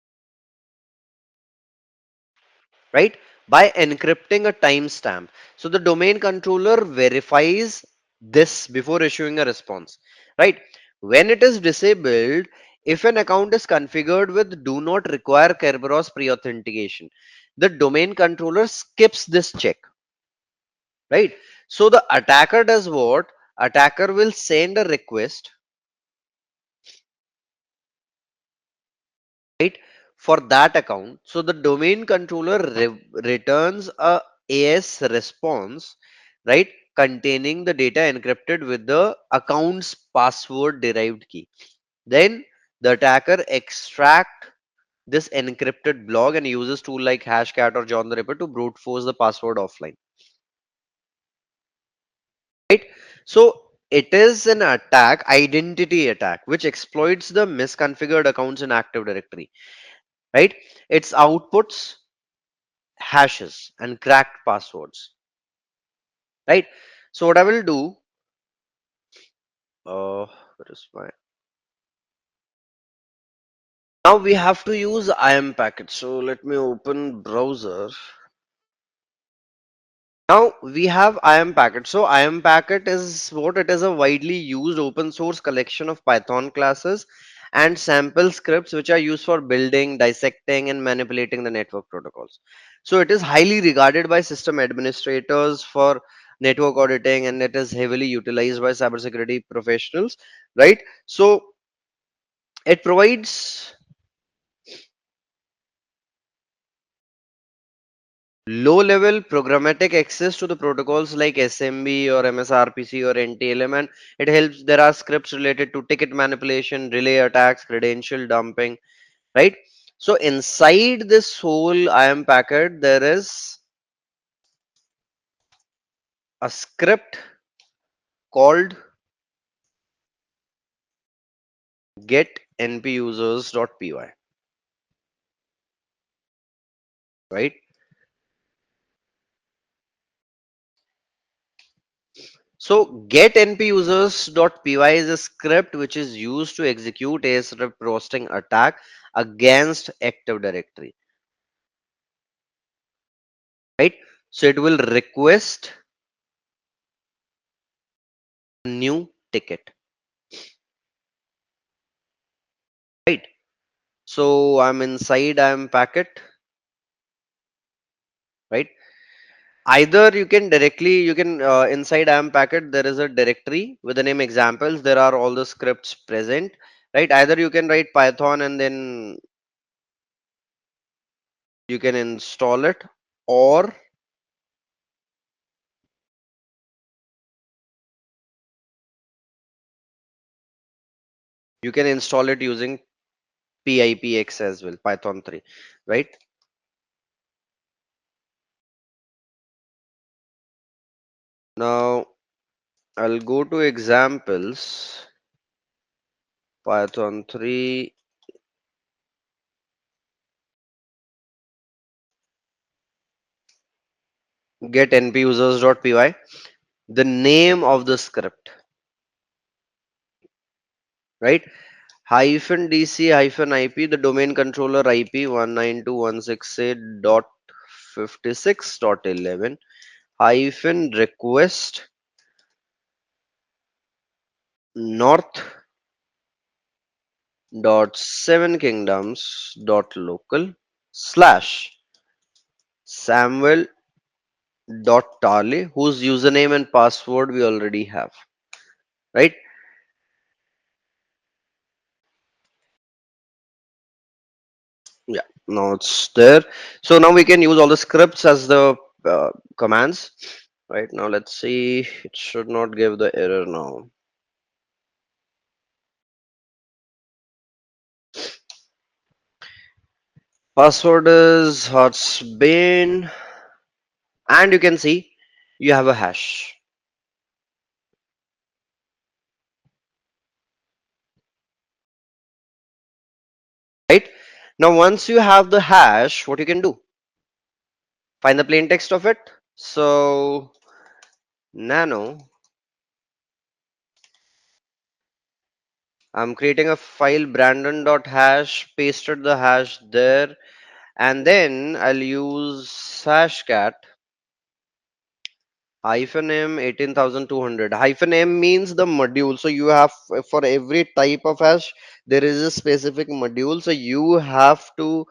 right? By encrypting a timestamp. So the domain controller verifies this before issuing a response, right? When it is disabled, if an account is configured with do not require Kerberos pre-authentication, the domain controller skips this check, right? So the attacker does what? Attacker will send a request right, for that account. So the domain controller returns a AS response, right, containing the data encrypted with the account's password derived key. Then the attacker extract this encrypted block and uses tool like Hashcat or John the Ripper to brute force the password offline. Right? So it is an attack, identity attack, which exploits the misconfigured accounts in Active Directory. Right? Its outputs hashes and cracked passwords. Right? So what I will do, where is my now we have to use IM packet. So let me open browser. Now we have IM packet. So IM packet is what it is, a widely used open source collection of Python classes and sample scripts which are used for building, dissecting, and manipulating the network protocols. So it is highly regarded by system administrators for network auditing, and it is heavily utilized by cybersecurity professionals, right? So it provides low-level programmatic access to the protocols like SMB or MSRPC or NTLM, and it helps. There are scripts related to ticket manipulation, relay attacks, credential dumping, right? So inside this whole IAM packet, there is a script called get npusers.py, right? So get npusers.py is a script which is used to execute a script roasting attack against Active Directory, right? So it will request a new ticket, right? So I'm inside I'm packet, right? Either you can directly, you can inside I'm packet, there is a directory with the name examples. There are all the scripts present, right? Either you can write Python and then you can install it, or you can install it using pipx as well, Python 3, right? Now I'll go to examples, Python 3, get npusers.py, the name of the script, right? Hyphen dc hyphen ip, the domain controller ip 192.168.56.11, hyphen request north dot seven kingdoms dot local slash samuel dot tarley, whose username and password we already have, right? Yeah, now it's there. So now we can use all the scripts as the commands, right? Now let's see, it should not give the error now. Password is Hotsbane, and you can see you have a hash, right? Now once you have the hash, what you can do, find the plain text of it. So nano, I'm creating a file brandon.hash, pasted the hash there, and then I'll use hashcat hyphen m 18200. Hyphen m means the module. So you have, for every type of hash there is a specific module, so you have to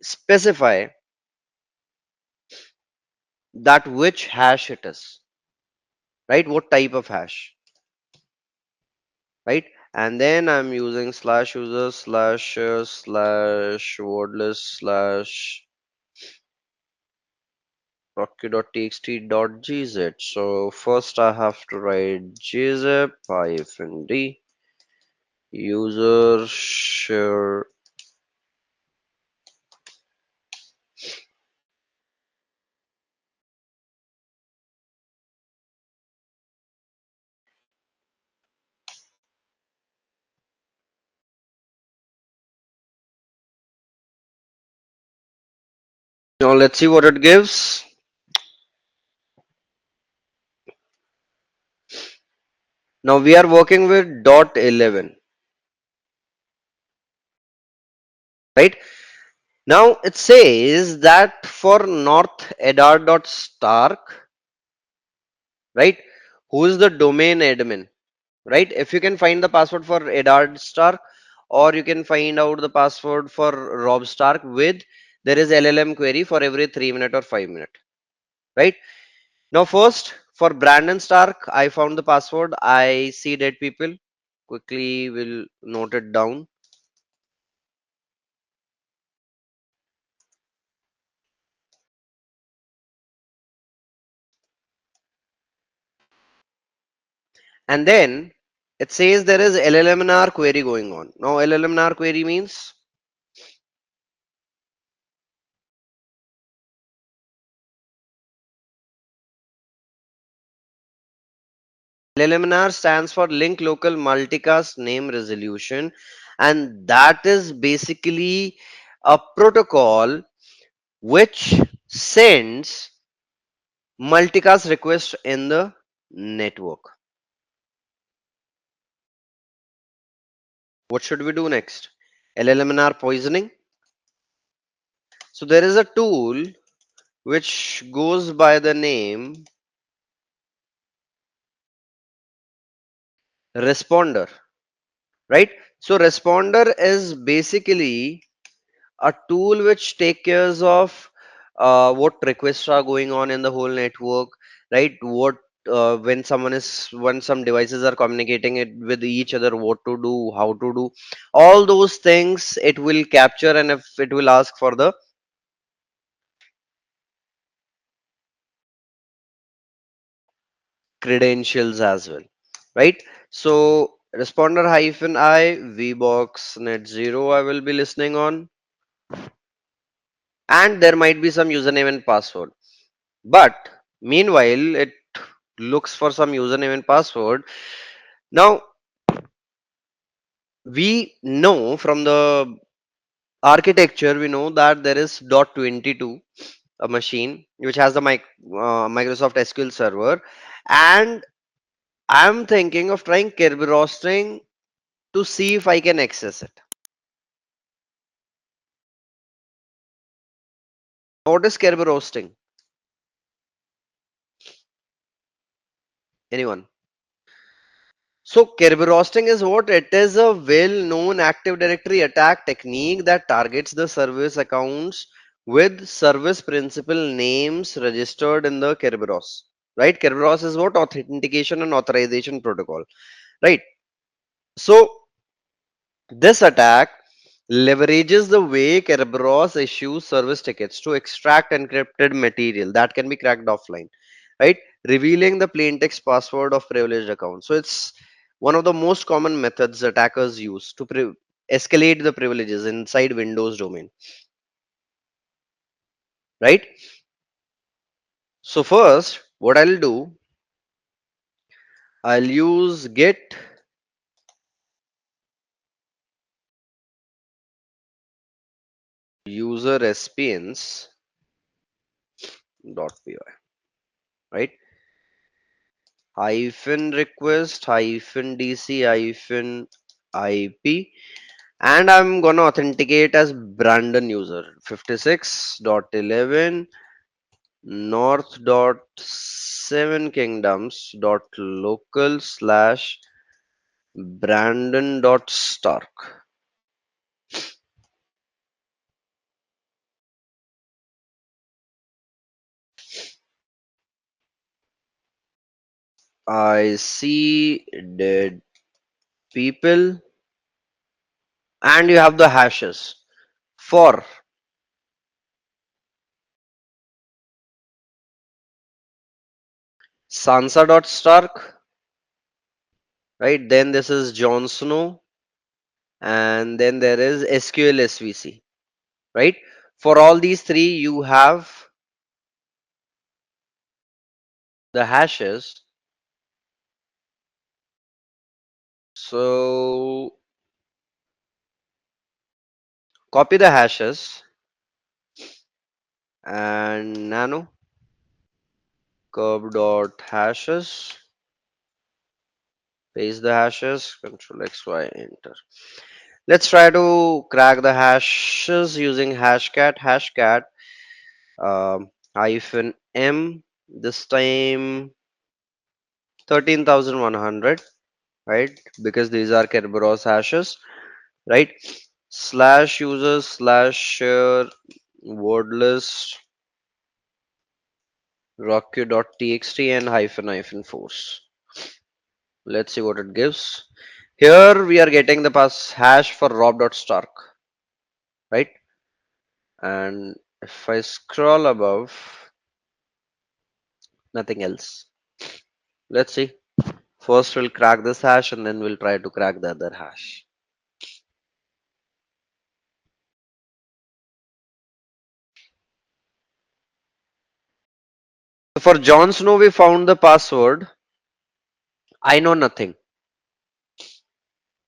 specify that which hash it is, right? What type of hash, right? and then I'm using slash user slash slash wordless slash rocky.txt.gz. So first I have to write gzip hyphen d user share. Now let's see what it gives. Now we are working with dot 11, right? Now it says that for north edar.stark, right? Who is the domain admin, right? If you can find the password for Edard Stark, or you can find out the password for Rob Stark with there is LLM query for every 3 minute or 5 minute, right? Now first for Brandon Stark, I found the password. I see dead people. Quickly will note it down. And then it says there is LLMNR query going on. Now LLMNR query means LLMNR stands for Link Local Multicast Name Resolution, and that is basically a protocol which sends multicast requests in the network. What should we do next? LLMNR poisoning. So there is a tool which goes by the name responder, right? So responder is basically a tool which take cares of what requests are going on in the whole network, right? What when some devices are communicating it with each other, what to do, how to do, all those things it will capture, and if it will ask for the credentials as well, right? So responder hyphen I vbox net 0 I will be listening on, and there might be some username and password. But meanwhile, it looks for some username and password. Now, we know from the architecture, we know that there is .22, a machine which has the Microsoft SQL server, and I'm thinking of trying Kerberosting to see if I can access it. What is Kerberosting? Anyone? So Kerberosting is what? It is a well-known Active Directory attack technique that targets the service accounts with service principal names registered in the Kerberos. Right? Kerberos is what? Authentication and authorization protocol. Right? So this attack leverages the way Kerberos issues service tickets to extract encrypted material that can be cracked offline, right? Revealing the plaintext password of privileged accounts. So it's one of the most common methods attackers use to escalate the privileges inside Windows domain, right? So first, what I'll do, I'll use get user spns dot py, right? Hyphen request hyphen dc hyphen ip, and I'm gonna authenticate as Brandon user 56.11 north.7 kingdoms dot local slash Brandon dot stark. I see dead people, and you have the hashes for Sansa.Stark, right? Then this is Jon Snow, and then there is SQL SVC, right? For all these three, you have the hashes. So copy the hashes and nano curve dot hashes, paste the hashes, control X, Y, enter. Let's try to crack the hashes using hashcat hyphen M, this time 13,100, right? Because these are Kerberos hashes, right? Slash users slash share word list rocky.txt and hyphen force. Let's see what it gives. Here we are getting the pass hash for rob.stark, right? And if I scroll above, nothing else. Let's see. First we'll crack this hash and then we'll try to crack the other hash. For Jon Snow, we found the password. I know nothing,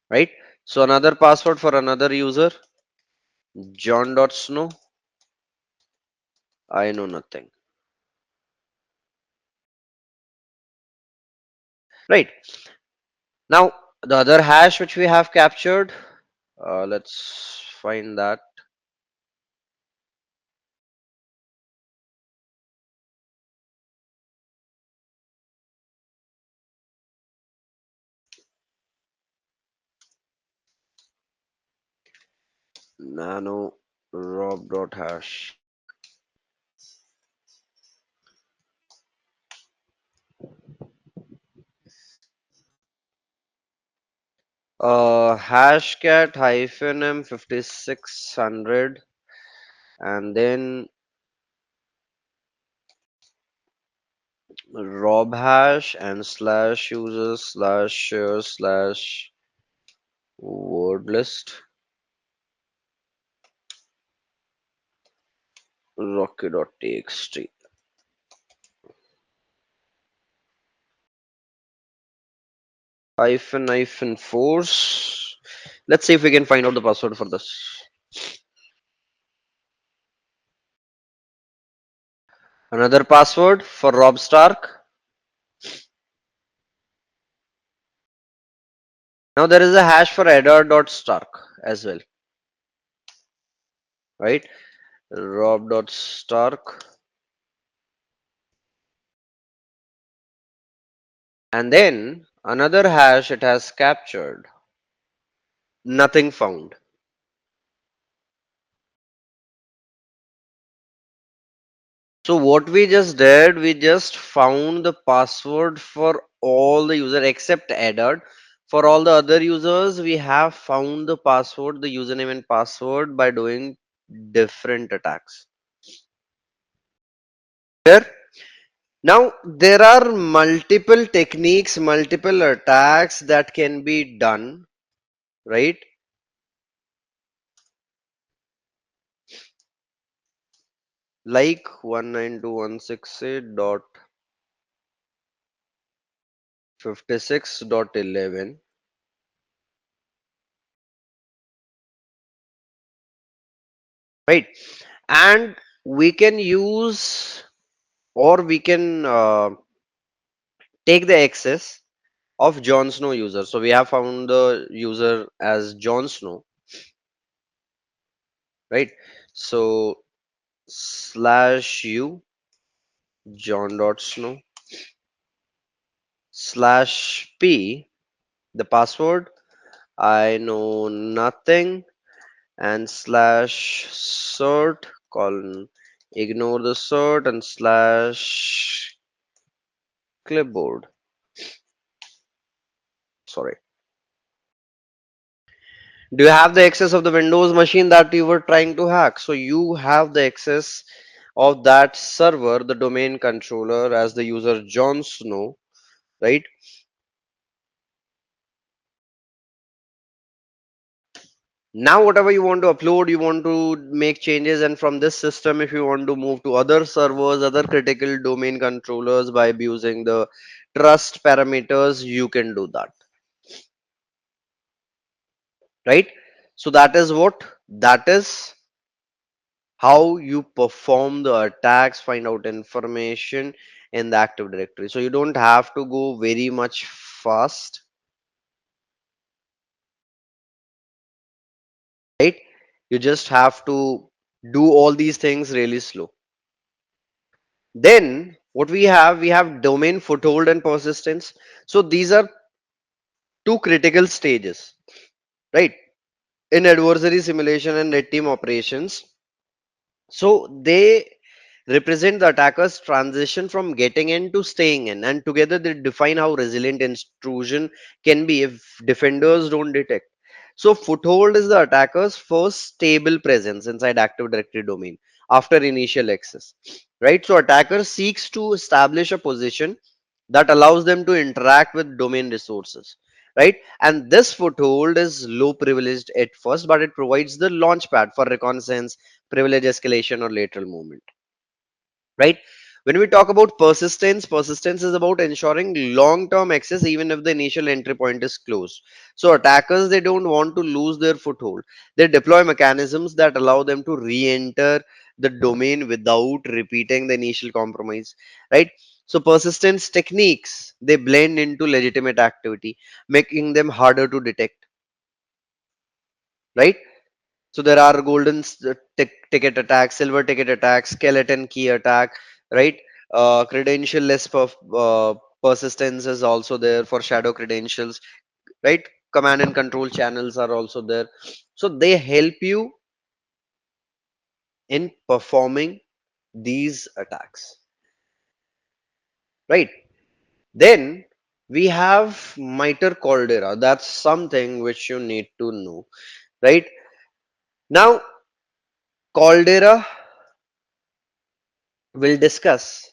right? So another password for another user, John.Snow. I know nothing, right? Now the other hash which we have captured, let's find that. Nano rob.hash. Hashcat hyphen M 5600 and then rob hash and slash user slash share slash word list rocky.txt hyphen force. Let's see if we can find out the password for this. Another password for Rob Stark. Now there is a hash for Eddard.Stark as well, right? Rob.Stark. And then another hash it has captured. Nothing found. So what we just did, we just found the password for all the user except Eddard. For all the other users, we have found the password, the username and password by doing different attacks. Here, now there are multiple techniques, multiple attacks that can be done, right? Like 192.168.56.11, right? And we can use or we can take the access of Jon Snow user. So we have found the user as Jon Snow, right? So slash u John.Snow slash p, the password I know nothing, and slash cert colon ignore the cert and slash clipboard. Sorry. Do you have the access of the Windows machine that you were trying to hack? So you have the access of that server, the domain controller, as the user Jon Snow, right? Now, whatever you want to upload, you want to make changes, and from this system, if you want to move to other servers, other critical domain controllers by abusing the trust parameters, you can do that, right? So that is what that is how you perform the attacks, find out information in the Active Directory. So you don't have to go very much fast, right? You just have to do all these things really slow. Then what we have domain foothold and persistence. So these are two critical stages, right? In adversary simulation and red team operations. So they represent the attacker's transition from getting in to staying in, and together they define how resilient intrusion can be if defenders don't detect. So foothold is the attacker's first stable presence inside Active Directory domain after initial access, right? So attacker seeks to establish a position that allows them to interact with domain resources, right? And this foothold is low privileged at first, but it provides the launchpad for reconnaissance, privilege escalation, or lateral movement, right? When we talk about persistence, persistence is about ensuring long term access even if the initial entry point is closed. So attackers, they don't want to lose their foothold. They deploy mechanisms that allow them to re-enter the domain without repeating the initial compromise, right? So persistence techniques, they blend into legitimate activity, making them harder to detect, right? So there are golden ticket attack, silver ticket attack, skeleton key attack, right? Credentialless persistence is also there for shadow credentials, right? Command and control channels are also there. So they help you in performing these attacks, right? Then we have MITRE Caldera. That's something which you need to know, right? Now, Caldera will discuss,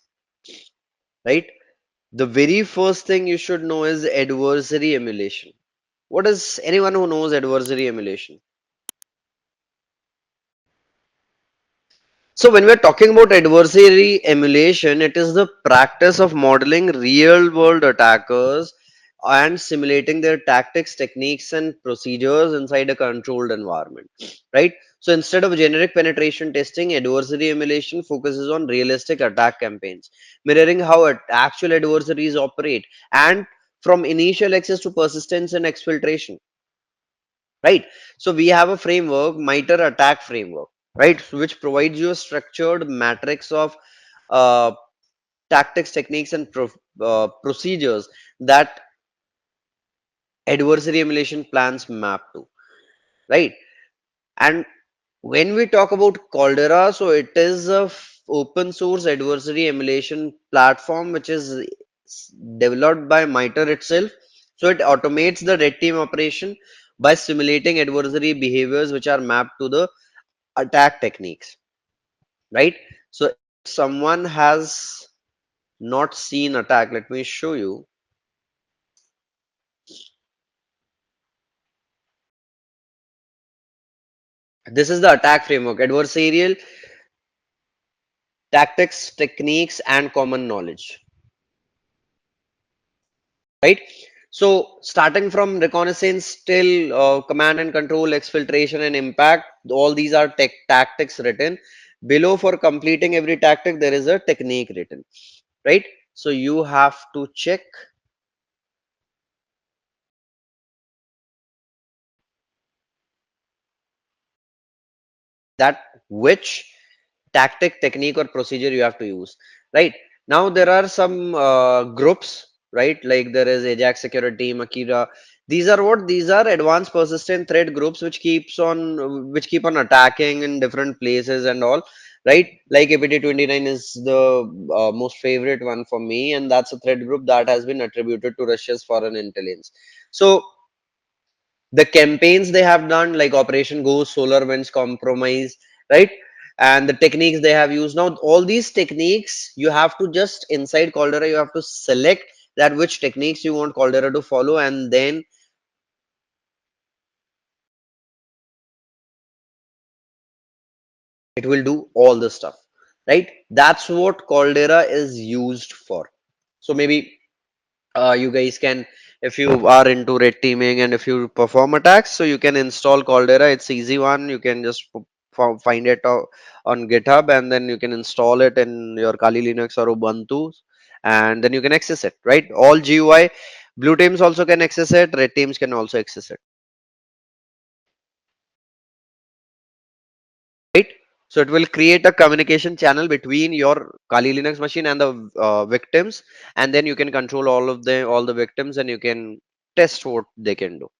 right? The very first thing you should know is adversary emulation. What is anyone who knows adversary emulation? So when we're talking about adversary emulation, it is the practice of modeling real world attackers and simulating their tactics, techniques, and procedures inside a controlled environment, right? So instead of generic penetration testing, adversary emulation focuses on realistic attack campaigns, mirroring how actual adversaries operate, and from initial access to persistence and exfiltration, right? So we have a framework, MITRE attack framework, right, which provides you a structured matrix of uh, tactics, techniques, and procedures that adversary emulation plans map to, right? And when we talk about Caldera, so it is a open source adversary emulation platform which is developed by MITRE itself. So it automates the red team operation by simulating adversary behaviors which are mapped to the attack techniques, right? So if someone has not seen attack, let me show you. This is the attack framework: adversarial tactics, techniques, and common knowledge, right? So starting from reconnaissance till command and control, exfiltration, and impact, all these are tactics written below. For completing every tactic, there is a technique written, right? So you have to check that which tactic, technique, or procedure you have to use, right? Now there are some groups, right? Like there is Ajax Security, Makira. These are what? These are advanced persistent threat groups which keep on attacking in different places and all, right? Like APT29 is the most favorite one for me, and that's a threat group that has been attributed to Russia's foreign intelligence. So The campaigns they have done, like Operation Go, Solar Winds Compromise, right? And the techniques they have used. Now, all these techniques, you have to just inside Caldera, you have to select that which techniques you want Caldera to follow, and then it will do all the stuff, right? That's what Caldera is used for. So maybe you guys can, if you are into red teaming and if you perform attacks, so you can install Caldera. It's easy one. You can just find it on GitHub, and then you can install it in your Kali Linux or Ubuntu, and then you can access it, right? All GUI. Blue teams also can access it. Red teams can also access it, right? So it will create a communication channel between your Kali Linux machine and the victims, and then you can control all of the victims, and you can test what they can do.